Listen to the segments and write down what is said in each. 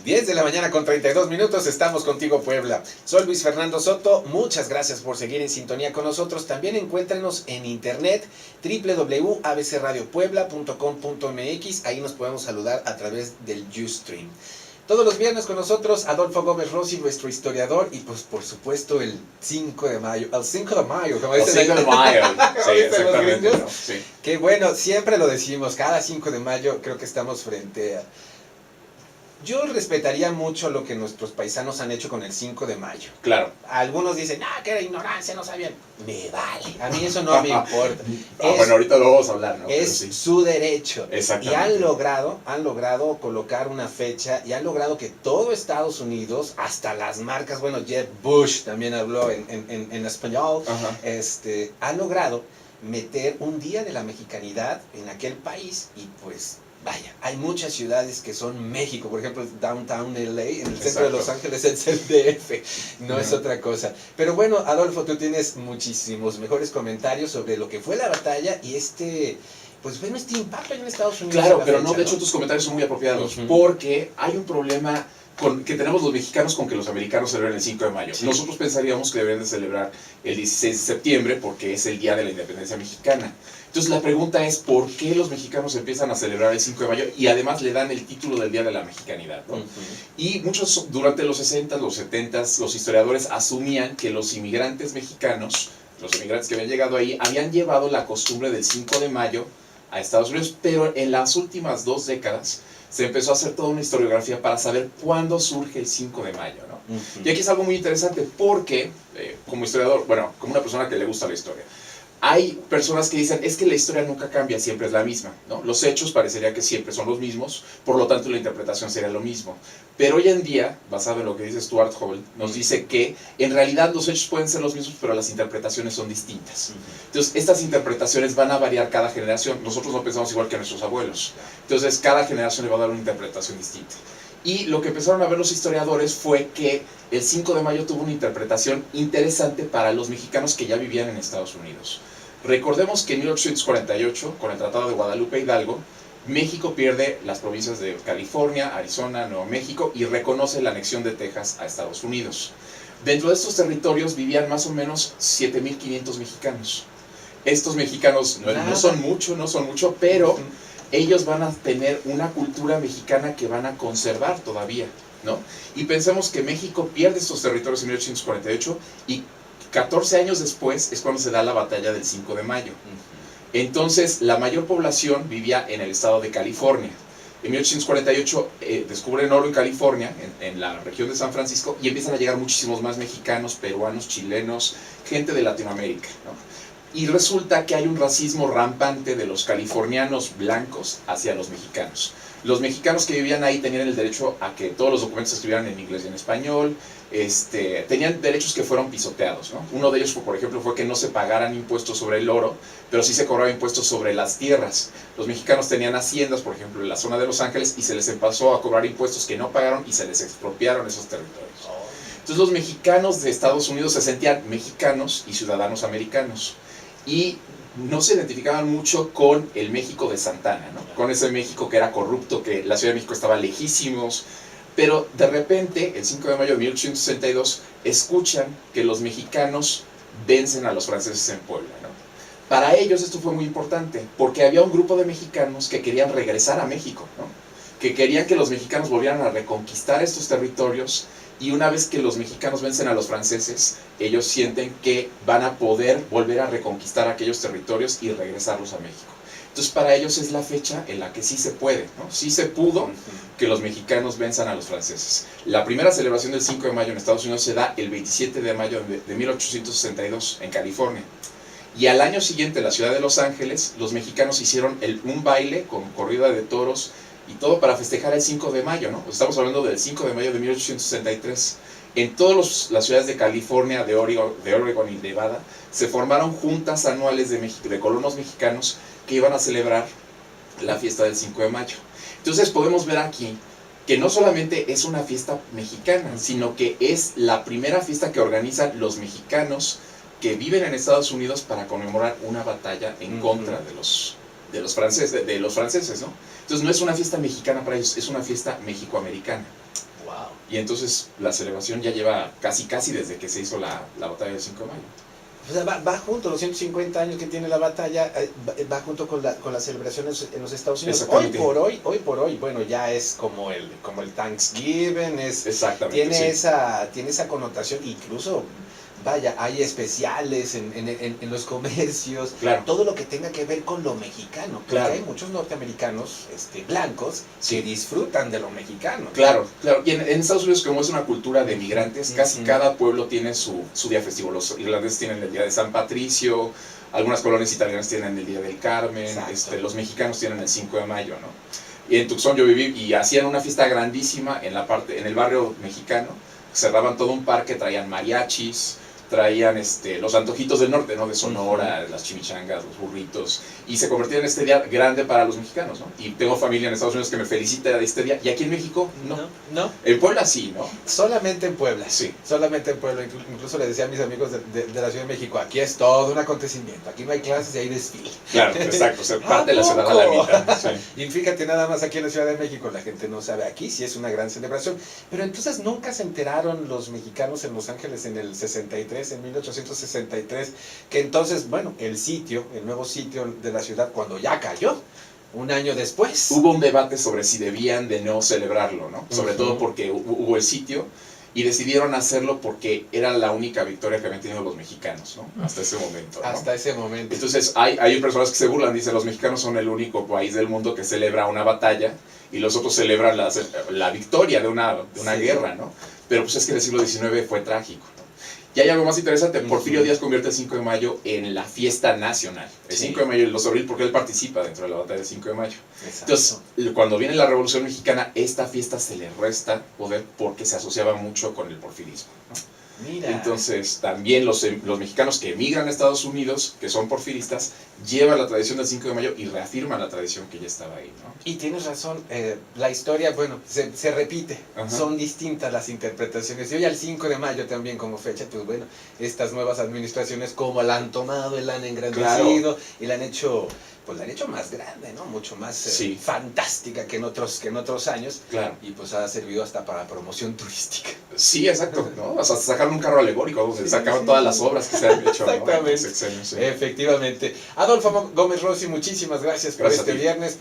10 de la mañana con 32 minutos, estamos contigo Puebla. Soy Luis Fernando Soto, muchas gracias por seguir en sintonía con nosotros. También encuéntranos en internet www.abcradiopuebla.com.mx, ahí nos podemos saludar a través del Ustream. Todos los viernes con nosotros Adolfo Gómez Rossi, nuestro historiador, y pues por supuesto el 5 de mayo, como dicen el 5 de mayo, sí, exactamente, los ¿no? Sí. Que bueno, siempre lo decimos, cada 5 de mayo creo que estamos frente a... Yo respetaría mucho lo que nuestros paisanos han hecho con el 5 de mayo. Claro. Algunos dicen, que era ignorancia, no sabían. Me vale, a mí eso no me importa. Bueno, ahorita lo vamos a hablar, ¿no? Es sí, su derecho. Exactamente. Y han logrado colocar una fecha y han logrado que todo Estados Unidos, hasta las marcas, bueno, Jeb Bush también habló en español, ha logrado meter un día de la mexicanidad en aquel país y pues... Vaya, hay muchas ciudades que son México, por ejemplo, Downtown LA, en el centro de Los Ángeles es el DF, no es otra cosa. Pero bueno, Adolfo, tú tienes muchísimos mejores comentarios sobre lo que fue la batalla y pues bueno, este impacto en Estados Unidos. Claro, pero no, de hecho tus comentarios son muy apropiados, porque hay un problema que tenemos los mexicanos con que los americanos celebran el 5 de mayo. Sí. Nosotros pensaríamos que deberían de celebrar el 16 de septiembre porque es el día de la independencia mexicana. Entonces la pregunta es, ¿por qué los mexicanos empiezan a celebrar el 5 de mayo y además le dan el título del Día de la Mexicanidad, ¿no? Y muchos, durante los 60s, los 70s, los historiadores asumían que los inmigrantes mexicanos, los inmigrantes que habían llegado ahí, habían llevado la costumbre del 5 de mayo a Estados Unidos, pero en las últimas 2 décadas se empezó a hacer toda una historiografía para saber cuándo surge el 5 de mayo, ¿no? Y aquí es algo muy interesante porque, como historiador, bueno, como una persona que le gusta la historia, hay personas que dicen, es que la historia nunca cambia, siempre es la misma, ¿no? Los hechos parecería que siempre son los mismos, por lo tanto la interpretación sería lo mismo. Pero hoy en día, basado en lo que dice Stuart Hall, nos dice que en realidad los hechos pueden ser los mismos, pero las interpretaciones son distintas. Entonces, estas interpretaciones van a variar cada generación. Nosotros no pensamos igual que nuestros abuelos. Entonces, cada generación le va a dar una interpretación distinta. Y lo que empezaron a ver los historiadores fue que el 5 de mayo tuvo una interpretación interesante para los mexicanos que ya vivían en Estados Unidos. Recordemos que en 1848, con el Tratado de Guadalupe Hidalgo, México pierde las provincias de California, Arizona, Nuevo México y reconoce la anexión de Texas a Estados Unidos. Dentro de estos territorios vivían más o menos 7,500 mexicanos. Estos mexicanos no son mucho, pero ellos van a tener una cultura mexicana que van a conservar todavía, ¿no? Y pensemos que México pierde estos territorios en 1848 y 14 años después es cuando se da la batalla del 5 de mayo. Entonces, la mayor población vivía en el estado de California. En 1848 descubren oro en California, en la región de San Francisco, y empiezan a llegar muchísimos más mexicanos, peruanos, chilenos, gente de Latinoamérica, ¿no? Y resulta que hay un racismo rampante de los californianos blancos hacia los mexicanos. Los mexicanos que vivían ahí tenían el derecho a que todos los documentos se escribieran en inglés y en español, tenían derechos que fueron pisoteados, ¿no? Uno de ellos, por ejemplo, fue que no se pagaran impuestos sobre el oro, pero sí se cobraban impuestos sobre las tierras. Los mexicanos tenían haciendas, por ejemplo, en la zona de Los Ángeles, y se les empezó a cobrar impuestos que no pagaron y se les expropiaron esos territorios. Entonces los mexicanos de Estados Unidos se sentían mexicanos y ciudadanos americanos. Y no se identificaban mucho con el México de Santana, ¿no? Con ese México que era corrupto, que la Ciudad de México estaba lejísimos. Pero de repente, el 5 de mayo de 1862, escuchan que los mexicanos vencen a los franceses en Puebla, ¿no? Para ellos esto fue muy importante, porque había un grupo de mexicanos que querían regresar a México, ¿no? Que querían que los mexicanos volvieran a reconquistar estos territorios. Y una vez que los mexicanos vencen a los franceses, ellos sienten que van a poder volver a reconquistar aquellos territorios y regresarlos a México. Entonces para ellos es la fecha en la que sí se puede, ¿no? Sí se pudo que los mexicanos venzan a los franceses. La primera celebración del 5 de mayo en Estados Unidos se da el 27 de mayo de 1862 en California. Y al año siguiente en la ciudad de Los Ángeles, los mexicanos hicieron un baile con corrida de toros y todo para festejar el 5 de mayo, ¿no? Estamos hablando del 5 de mayo de 1863. En todas las ciudades de California, de Oregon y Nevada, se formaron juntas anuales de colonos mexicanos que iban a celebrar la fiesta del 5 de mayo. Entonces podemos ver aquí que no solamente es una fiesta mexicana, sino que es la primera fiesta que organizan los mexicanos que viven en Estados Unidos para conmemorar una batalla en contra de los franceses, ¿no? Entonces no es una fiesta mexicana para ellos, es una fiesta mexicoamericana. Wow. Y entonces la celebración ya lleva casi desde que se hizo la batalla del 5 de mayo. O sea, va junto, los 150 años que tiene la batalla, va junto con las celebraciones en los Estados Unidos. Hoy por hoy, bueno, ya es como el Thanksgiving, tiene esa connotación, incluso, vaya, hay especiales en los comercios, claro, todo lo que tenga que ver con lo mexicano, porque claro, hay muchos norteamericanos blancos que disfrutan de lo mexicano. Claro. Y en Estados Unidos, como es una cultura de migrantes, casi cada pueblo tiene su día festivo. Los irlandeses tienen el día de San Patricio, algunas colonias italianas tienen el día del Carmen, los mexicanos tienen el 5 de mayo, ¿no? Y en Tucson yo viví y hacían una fiesta grandísima en el barrio mexicano, cerraban todo un parque, traían mariachis, traían los antojitos del norte, ¿no? De Sonora, las chimichangas, los burritos, y se convertía en este día grande para los mexicanos, ¿no? Y tengo familia en Estados Unidos que me felicita de este día, y aquí en México, no. En Puebla sí, ¿no? Solamente en Puebla. Sí. Solamente en Puebla. Incluso le decía a mis amigos de la Ciudad de México, aquí es todo un acontecimiento, aquí no hay clases y hay desfile. Claro, exacto, se parte la ciudad a la mitad. Sí. Y fíjate, nada más aquí en la Ciudad de México la gente no sabe, aquí sí es una gran celebración. Pero entonces nunca se enteraron los mexicanos en Los Ángeles en el 63, en 1863, que entonces, bueno, el nuevo sitio de la ciudad, cuando ya cayó, un año después. Hubo un debate sobre si debían de no celebrarlo, ¿no? Sobre todo porque hubo el sitio y decidieron hacerlo porque era la única victoria que habían tenido los mexicanos, ¿no? Hasta ese momento, ¿no? Hasta ese momento. Entonces hay personas que se burlan, dicen, los mexicanos son el único país del mundo que celebra una batalla y los otros celebran la victoria de una guerra, ¿no? Pero pues es que el siglo XIX fue trágico, ¿no? Y hay algo más interesante, Porfirio Díaz convierte el 5 de mayo en la fiesta nacional. El 5 de mayo, el 2 de abril, porque él participa dentro de la batalla del 5 de mayo. Exacto. Entonces, cuando viene la Revolución Mexicana, esta fiesta se le resta poder porque se asociaba mucho con el porfirismo, ¿no? Mira. Entonces, también los mexicanos que emigran a Estados Unidos, que son porfiristas, llevan la tradición del 5 de mayo y reafirman la tradición que ya estaba ahí, ¿no? Y tienes razón, la historia, bueno, se repite, son distintas las interpretaciones. Y hoy al 5 de mayo también como fecha, pues bueno, estas nuevas administraciones como la han tomado, la han engrandecido y la han hecho más grande, ¿no? Mucho más fantástica que en otros años. Claro. Y pues ha servido hasta para promoción turística. Sí, exacto, ¿no? Hasta sacaron un carro alegórico donde sacaron todas las obras que se han hecho, exactamente, ¿no? Efectivamente. Adolfo Gómez Rossi, muchísimas gracias por este viernes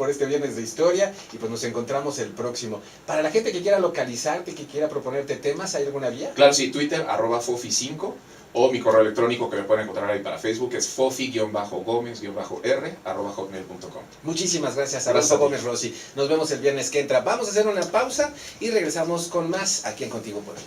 de historia, y pues nos encontramos el próximo. Para la gente que quiera localizarte, que quiera proponerte temas, ¿hay alguna vía? Claro, sí, Twitter, @fofi5, o mi correo electrónico que me pueden encontrar ahí para Facebook es fofi-gómez-r@hotmail.com. Muchísimas gracias, Adolfo Gómez Rossi. Nos vemos el viernes que entra. Vamos a hacer una pausa y regresamos con más aquí en Contigo Puebla.